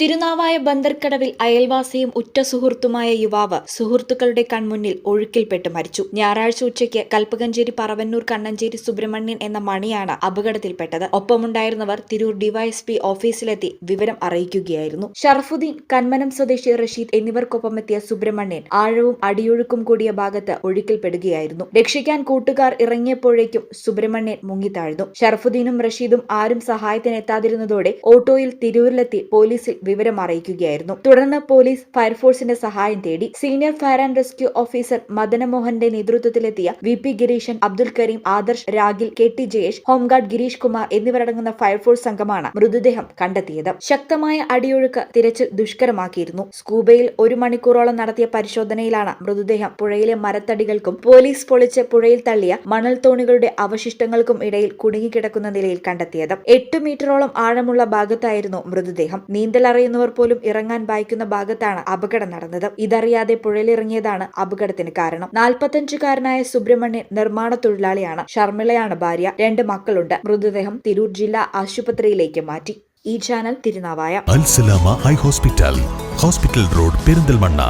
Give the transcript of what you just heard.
തിരുനാവായ ബന്ദർക്കടവിൽ അയൽവാസിയും ഉറ്റ സുഹൃത്തുമായ യുവാവ് സുഹൃത്തുക്കളുടെ കൺമുന്നിൽ ഒഴുക്കിൽപ്പെട്ട് മരിച്ചു. ഞായറാഴ്ച ഉച്ചയ്ക്ക് കൽപ്പകഞ്ചേരി പറവന്നൂർ കണ്ണഞ്ചേരി സുബ്രഹ്മണ്യൻ എന്ന മണിയാണ് അപകടത്തിൽപ്പെട്ടത്. ഒപ്പമുണ്ടായിരുന്നവർ തിരൂർ ഡിവൈഎസ്പി ഓഫീസിലെത്തി വിവരം അറിയിക്കുകയായിരുന്നു. ഷറഫുദ്ദീൻ, കന്മനം സ്വദേശി റഷീദ് എന്നിവർക്കൊപ്പമെത്തിയ സുബ്രഹ്മണ്യൻ ആഴവും അടിയൊഴുക്കും കൂടിയ ഭാഗത്ത് ഒഴുക്കിൽപ്പെടുകയായിരുന്നു. രക്ഷിക്കാൻ കൂട്ടുകാർ ഇറങ്ങിയപ്പോഴേക്കും സുബ്രഹ്മണ്യൻ മുങ്ങിത്താഴ്ന്നു. ഷറഫുദ്ദീനും റഷീദും ആരും സഹായത്തിനെത്താതിരുന്നതോടെ ഓട്ടോയിൽ തിരൂരിലെത്തി പോലീസിൽ വിവരം അറിയിക്കുകയായിരുന്നു. തുടർന്ന് പോലീസ് ഫയർഫോഴ്സിന്റെ സഹായം തേടി. Senior fire and rescue officer മദനമോഹന്റെ നേതൃത്വത്തിലെത്തിയ VP Gireeshan, Abdul Kareem, Adarsh, Ragil, KT Jayesh, home guard Gireesh Kumar എന്നിവരടങ്ങുന്ന ഫയർഫോഴ്സ് സംഘമാണ് മൃതദേഹം കണ്ടെത്തിയത്. ശക്തമായ അടിയൊഴുക്ക് തിരച്ചിൽ ദുഷ്കരമാക്കിയിരുന്നു. സ്കൂബയിൽ 1 മണിക്കൂറോളം നടത്തിയ പരിശോധനയിലാണ് മൃതദേഹം പുഴയിലെ മരത്തടികൾക്കും പോലീസ് പൊളിച്ച് പുഴയിൽ തള്ളിയ മണൽ തോണികളുടെ അവശിഷ്ടങ്ങൾക്കും ഇടയിൽ കുടുങ്ങിക്കിടക്കുന്ന നിലയിൽ കണ്ടെത്തിയത്. 8 മീറ്ററോളം ആഴമുള്ള ഭാഗത്തായിരുന്നു മൃതദേഹം. നീന്തൽ അറിയുന്നവർ പോലും ഇറങ്ങാൻ ഭയക്കുന്ന ഭാഗത്താണ് അപകടം നടന്നത്. ഇതറിയാതെ പുഴയിലിറങ്ങിയതാണ് അപകടത്തിന് കാരണം. 45-കാരനായ സുബ്രഹ്മണ്യൻ നിർമ്മാണ തൊഴിലാളിയാണ്. ഷർമിളയാണ് ഭാര്യ. 2 മക്കളുണ്ട്. മൃതദേഹം തിരൂർ ജില്ലാ ആശുപത്രിയിലേക്ക് മാറ്റി. ഈ ചാനൽ തിരുനാവായ അൽ സലാമ ഹൈ ഹോസ്പിറ്റൽ റോഡ് പെരിന്തൽമണ്ണ.